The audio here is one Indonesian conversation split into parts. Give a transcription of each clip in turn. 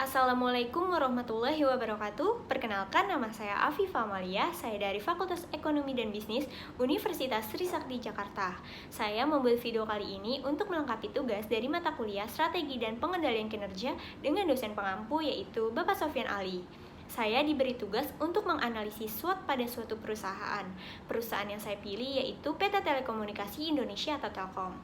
Assalamualaikum warahmatullahi wabarakatuh. Perkenalkan, nama saya Afifah Amalia. Saya dari Fakultas Ekonomi dan Bisnis Universitas Trisakti Jakarta. Saya membuat video kali ini untuk melengkapi tugas dari mata kuliah Strategi dan Pengendalian Kinerja dengan dosen pengampu yaitu Bapak Sofyan Ali. Saya diberi tugas untuk menganalisis SWOT pada suatu perusahaan. Perusahaan yang saya pilih yaitu PT Telekomunikasi Indonesia atau Telkom.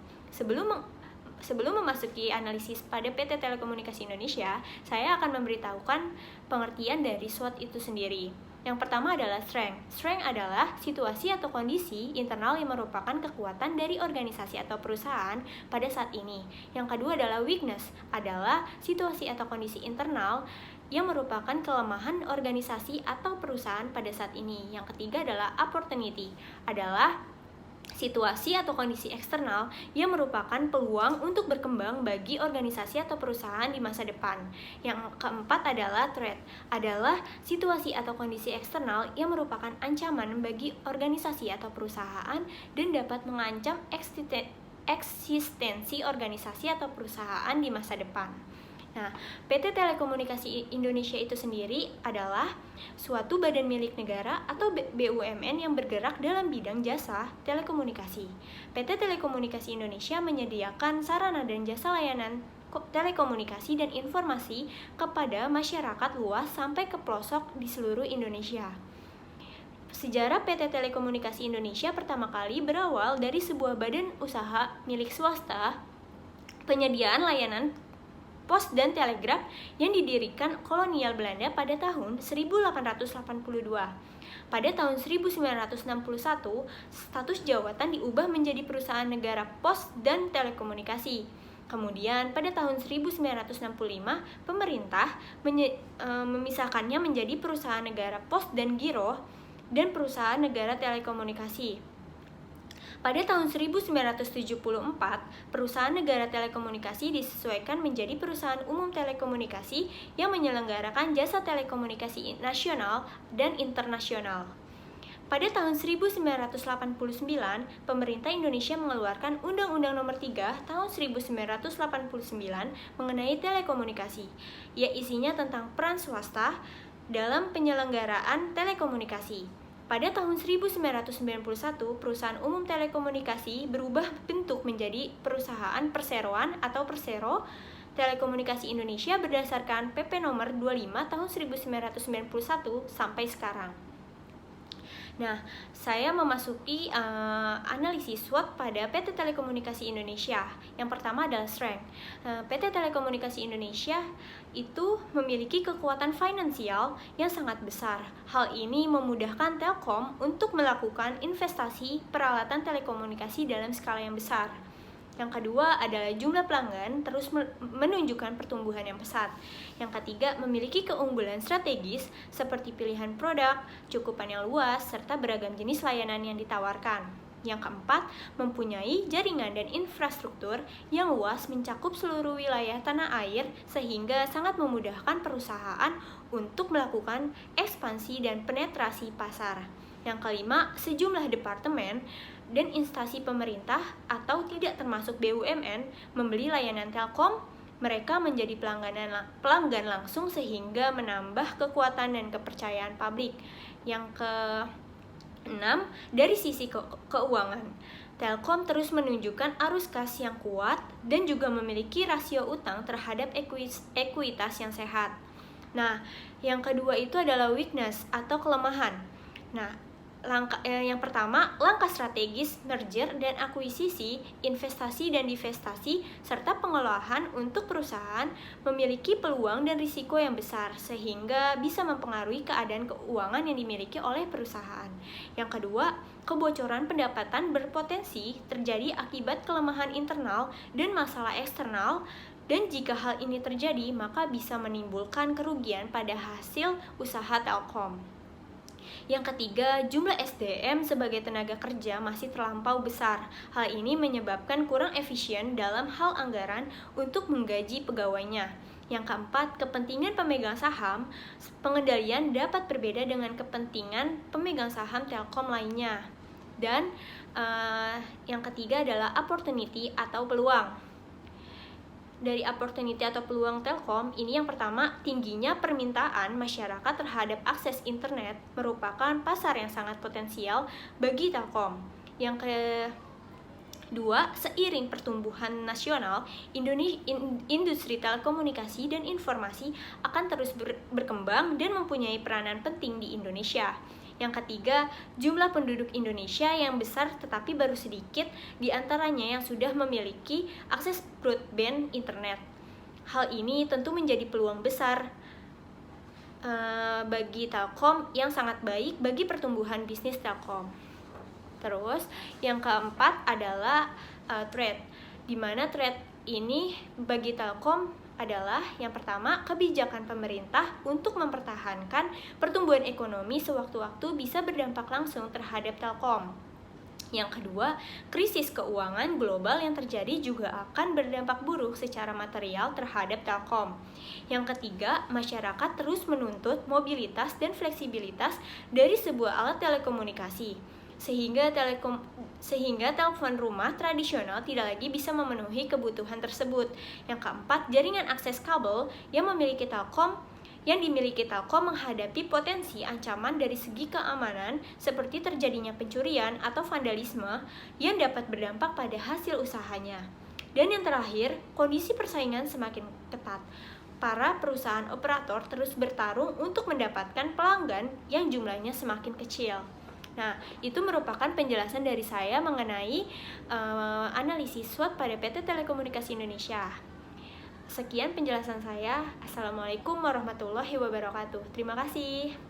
Sebelum memasuki analisis pada PT Telekomunikasi Indonesia, saya akan memberitahukan pengertian dari SWOT itu sendiri. Yang pertama adalah strength. Strength adalah situasi atau kondisi internal yang merupakan kekuatan dari organisasi atau perusahaan pada saat ini. Yang kedua adalah weakness, adalah situasi atau kondisi internal yang merupakan kelemahan organisasi atau perusahaan pada saat ini. Yang ketiga adalah opportunity, adalah situasi atau kondisi eksternal yang merupakan peluang untuk berkembang bagi organisasi atau perusahaan di masa depan. Yang keempat adalah threat, adalah situasi atau kondisi eksternal yang merupakan ancaman bagi organisasi atau perusahaan dan dapat mengancam eksistensi organisasi atau perusahaan di masa depan. Nah, PT Telekomunikasi Indonesia itu sendiri adalah suatu badan milik negara atau BUMN yang bergerak dalam bidang jasa telekomunikasi. PT Telekomunikasi Indonesia menyediakan sarana dan jasa layanan telekomunikasi dan informasi kepada masyarakat luas sampai ke pelosok di seluruh Indonesia. Sejarah PT Telekomunikasi Indonesia pertama kali berawal dari sebuah badan usaha milik swasta penyediaan layanan pos dan telegraf yang didirikan kolonial Belanda pada tahun 1882. Pada tahun 1961, status jawatan diubah menjadi perusahaan negara pos dan telekomunikasi. Kemudian pada tahun 1965, pemerintah memisahkannya menjadi perusahaan negara pos dan giro dan perusahaan negara telekomunikasi. Pada tahun 1974, perusahaan negara telekomunikasi disesuaikan menjadi perusahaan umum telekomunikasi yang menyelenggarakan jasa telekomunikasi nasional dan internasional. Pada tahun 1989, pemerintah Indonesia mengeluarkan Undang-Undang Nomor 3 Tahun 1989 mengenai telekomunikasi, yang isinya tentang peran swasta dalam penyelenggaraan telekomunikasi. Pada tahun 1991, perusahaan umum telekomunikasi berubah bentuk menjadi perusahaan perseroan atau Persero Telekomunikasi Indonesia berdasarkan PP nomor 25 tahun 1991 sampai sekarang. Nah, saya memasuki analisis SWOT pada PT Telekomunikasi Indonesia. Yang pertama adalah strength. PT Telekomunikasi Indonesia itu memiliki kekuatan finansial yang sangat besar. Hal ini memudahkan Telkom untuk melakukan investasi peralatan telekomunikasi dalam skala yang besar. Yang kedua adalah jumlah pelanggan terus menunjukkan pertumbuhan yang pesat. Yang ketiga, memiliki keunggulan strategis seperti pilihan produk, cakupan yang luas, serta beragam jenis layanan yang ditawarkan. Yang keempat, mempunyai jaringan dan infrastruktur yang luas mencakup seluruh wilayah tanah air sehingga sangat memudahkan perusahaan untuk melakukan ekspansi dan penetrasi pasar. Yang kelima, sejumlah departemen dan instansi pemerintah atau tidak termasuk BUMN membeli layanan Telkom, mereka menjadi pelanggan langsung sehingga menambah kekuatan dan kepercayaan publik. Yang keenam, dari sisi keuangan, Telkom terus menunjukkan arus kas yang kuat dan juga memiliki rasio utang terhadap ekuitas yang sehat. Nah, yang kedua itu adalah weakness atau kelemahan. Nah, yang pertama, langkah strategis, merger dan akuisisi, investasi dan divestasi, serta pengelolaan untuk perusahaan memiliki peluang dan risiko yang besar, sehingga bisa mempengaruhi keadaan keuangan yang dimiliki oleh perusahaan. Yang kedua, kebocoran pendapatan berpotensi terjadi akibat kelemahan internal dan masalah eksternal, dan jika hal ini terjadi, maka bisa menimbulkan kerugian pada hasil usaha Telkom. Yang ketiga, jumlah SDM sebagai tenaga kerja masih terlampau besar. Hal ini menyebabkan kurang efisien dalam hal anggaran untuk menggaji pegawainya. Yang keempat, kepentingan pemegang saham, pengendalian dapat berbeda dengan kepentingan pemegang saham Telkom lainnya. Dan yang ketiga adalah opportunity atau peluang. dari opportunity atau peluang Telkom, ini yang pertama, tingginya permintaan masyarakat terhadap akses internet merupakan pasar yang sangat potensial bagi Telkom. Yang kedua, seiring pertumbuhan nasional, industri telekomunikasi dan informasi akan terus berkembang dan mempunyai peranan penting di Indonesia. Yang ketiga, jumlah penduduk Indonesia yang besar tetapi baru sedikit di antaranya yang sudah memiliki akses broadband internet. Hal ini tentu menjadi peluang besar bagi Telkom yang sangat baik bagi pertumbuhan bisnis Telkom. Terus, yang keempat adalah threat, di mana threat ini bagi Telkom adalah yang pertama, kebijakan pemerintah untuk mempertahankan pertumbuhan ekonomi sewaktu-waktu bisa berdampak langsung terhadap Telkom. Yang kedua, krisis keuangan global yang terjadi juga akan berdampak buruk secara material terhadap Telkom. Yang ketiga, masyarakat terus menuntut mobilitas dan fleksibilitas dari sebuah alat telekomunikasi, sehingga telepon rumah tradisional tidak lagi bisa memenuhi kebutuhan tersebut. Yang keempat, jaringan akses kabel yang dimiliki Telkom menghadapi potensi ancaman dari segi keamanan seperti terjadinya pencurian atau vandalisme yang dapat berdampak pada hasil usahanya. Dan yang terakhir, kondisi persaingan semakin ketat. Para perusahaan operator terus bertarung untuk mendapatkan pelanggan yang jumlahnya semakin kecil. Nah, itu merupakan penjelasan dari saya mengenai analisis SWOT pada PT Telekomunikasi Indonesia. Sekian penjelasan saya. Assalamualaikum warahmatullahi wabarakatuh. Terima kasih.